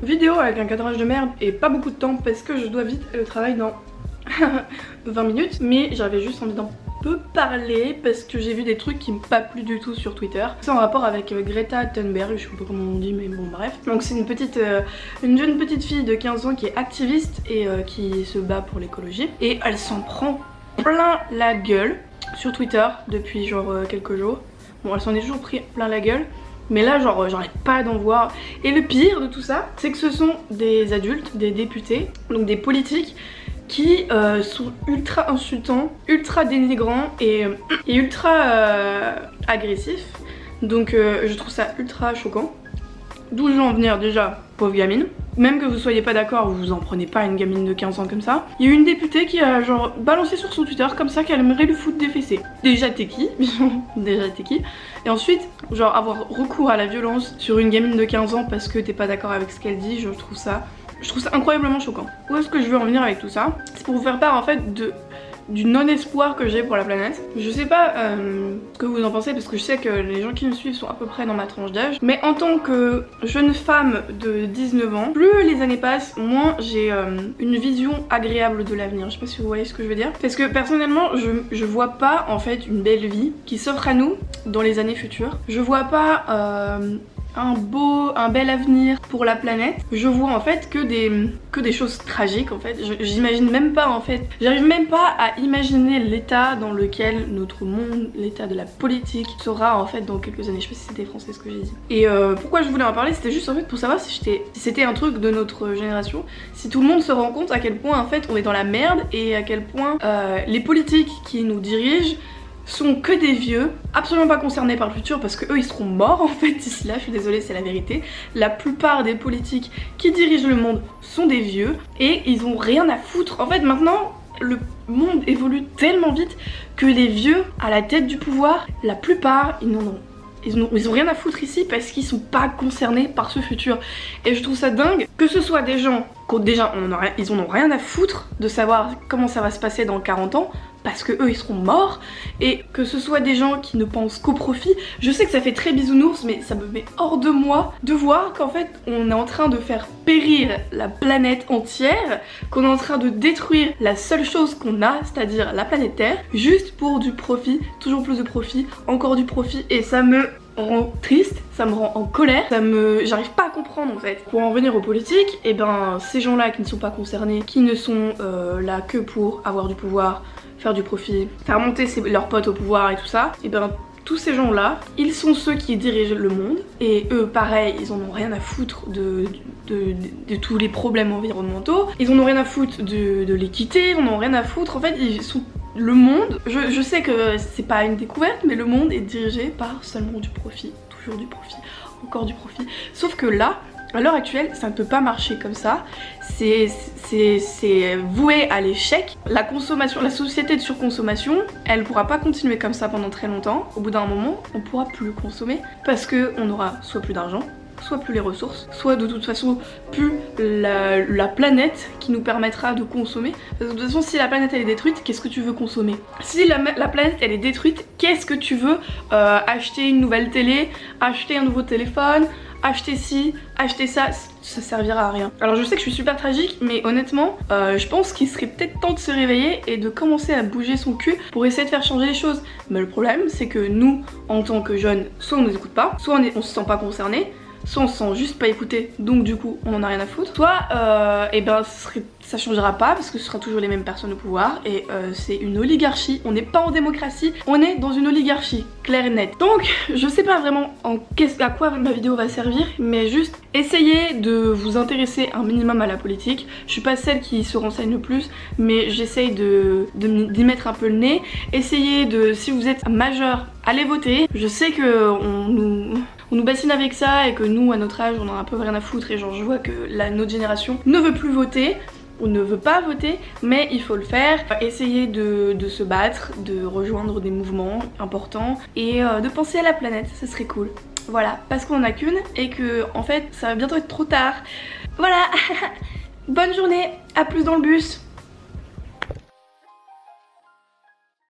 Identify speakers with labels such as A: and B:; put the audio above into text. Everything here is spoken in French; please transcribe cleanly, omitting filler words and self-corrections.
A: Vidéo avec un cadrage de merde et pas beaucoup de temps parce que je dois vite aller au travail dans 20 minutes. Mais j'avais juste envie d'en peu parler parce que j'ai vu des trucs qui me pas plu du tout sur Twitter. C'est en rapport avec Greta Thunberg, je sais pas comment on dit mais bon bref. Donc c'est une jeune petite fille de 15 ans qui est activiste et qui se bat pour l'écologie. Et elle s'en prend plein la gueule sur Twitter depuis genre quelques jours. Bon elle s'en est toujours pris plein la gueule. Mais là genre j'arrête pas d'en voir. Et le pire de tout ça c'est que ce sont des adultes, des députés, donc des politiques qui sont ultra insultants, ultra dénigrants et ultra agressifs. Donc je trouve ça ultra choquant. D'où je veux en venir déjà, pauvre gamine. Même que vous soyez pas d'accord, vous en prenez pas une gamine de 15 ans comme ça. Il y a eu une députée qui a genre balancé sur son Twitter comme ça qu'elle aimerait lui foutre des fessées. Déjà t'es qui? Déjà t'es qui? Et ensuite genre avoir recours à la violence sur une gamine de 15 ans parce que t'es pas d'accord avec ce qu'elle dit, je trouve ça incroyablement choquant. Où est-ce que je veux en venir avec tout ça? C'est pour vous faire part en fait du non-espoir que j'ai pour la planète. Je sais pas ce que vous en pensez parce que je sais que les gens qui me suivent sont à peu près dans ma tranche d'âge. Mais en tant que jeune femme de 19 ans, plus les années passent, moins j'ai une vision agréable de l'avenir. Je sais pas si vous voyez ce que je veux dire. Parce que personnellement, je vois pas en fait une belle vie qui s'offre à nous dans les années futures. Je vois pas un bel avenir pour la planète. Je vois en fait que des choses tragiques en fait. J'imagine même pas en fait. J'arrive même pas à imaginer l'état dans lequel notre monde, l'état de la politique sera en fait dans quelques années. Je sais pas si c'était français ce que j'ai dit. Et pourquoi je voulais en parler, c'était juste en fait pour savoir si c'était un truc de notre génération. Si tout le monde se rend compte à quel point en fait on est dans la merde et à quel point les politiques qui nous dirigent sont que des vieux, absolument pas concernés par le futur parce que eux ils seront morts en fait d'ici là, je suis désolée c'est la vérité. La plupart des politiques qui dirigent le monde sont des vieux et ils ont rien à foutre. En fait maintenant le monde évolue tellement vite que les vieux à la tête du pouvoir, la plupart ils ont rien à foutre ici parce qu'ils sont pas concernés par ce futur. Et je trouve ça dingue que ce soit des gens qui déjà ils en ont rien à foutre de savoir comment ça va se passer dans 40 ans parce que eux ils seront morts, et que ce soit des gens qui ne pensent qu'au profit. Je sais que ça fait très bisounours mais ça me met hors de moi de voir qu'en fait on est en train de faire périr la planète entière, qu'on est en train de détruire la seule chose qu'on a, c'est-à-dire la planète Terre, juste pour du profit, toujours plus de profit, encore du profit, et ça me rend triste, ça me rend en colère, j'arrive pas à comprendre en fait. Pour en venir aux politiques, et ben ces gens là qui ne sont pas concernés, qui ne sont là que pour avoir du pouvoir, faire du profit, faire monter leurs potes au pouvoir et tout ça, et ben tous ces gens là, ils sont ceux qui dirigent le monde, et eux pareil ils en ont rien à foutre de tous les problèmes environnementaux, ils en ont rien à foutre de l'équité, ils en ont rien à foutre, en fait ils sont le monde, je sais que c'est pas une découverte, mais le monde est dirigé par seulement du profit, toujours du profit, encore du profit. Sauf que là, à l'heure actuelle, ça ne peut pas marcher comme ça. C'est voué à l'échec. La consommation, la société de surconsommation, elle pourra pas continuer comme ça pendant très longtemps. Au bout d'un moment, on pourra plus consommer parce que on aura soit plus d'argent, soit plus les ressources, soit de toute façon plus la planète qui nous permettra de consommer. Parce que de toute façon si la planète elle est détruite, qu'est-ce que tu veux consommer? Si la planète elle est détruite, qu'est-ce que tu veux acheter une nouvelle télé, acheter un nouveau téléphone, acheter ci, acheter ça, ça servira à rien. Alors je sais que je suis super tragique, mais honnêtement je pense qu'il serait peut-être temps de se réveiller et de commencer à bouger son cul pour essayer de faire changer les choses. Mais le problème c'est que nous en tant que jeunes, soit on nous écoute pas, soit on se sent pas concerné, soit on se sent juste pas écouté, donc du coup on en a rien à foutre, soit et ben ça changera pas parce que ce sera toujours les mêmes personnes au pouvoir, et c'est une oligarchie, on n'est pas en démocratie, on est dans une oligarchie, clair et net. Donc je sais pas vraiment à quoi ma vidéo va servir, mais juste essayez de vous intéresser un minimum à la politique. Je suis pas celle qui se renseigne le plus, mais j'essaye d'y mettre un peu le nez. Essayez si vous êtes majeur, allez voter. Je sais que on nous bassine avec ça et que nous à notre âge on en a un peu rien à foutre, et genre je vois que notre génération ne veut plus voter ou ne veut pas voter, mais il faut le faire. Essayer de se battre, de rejoindre des mouvements importants et de penser à la planète, ça serait cool. Voilà, parce qu'on en a qu'une et que en fait ça va bientôt être trop tard. Voilà. Bonne journée, à plus dans le bus.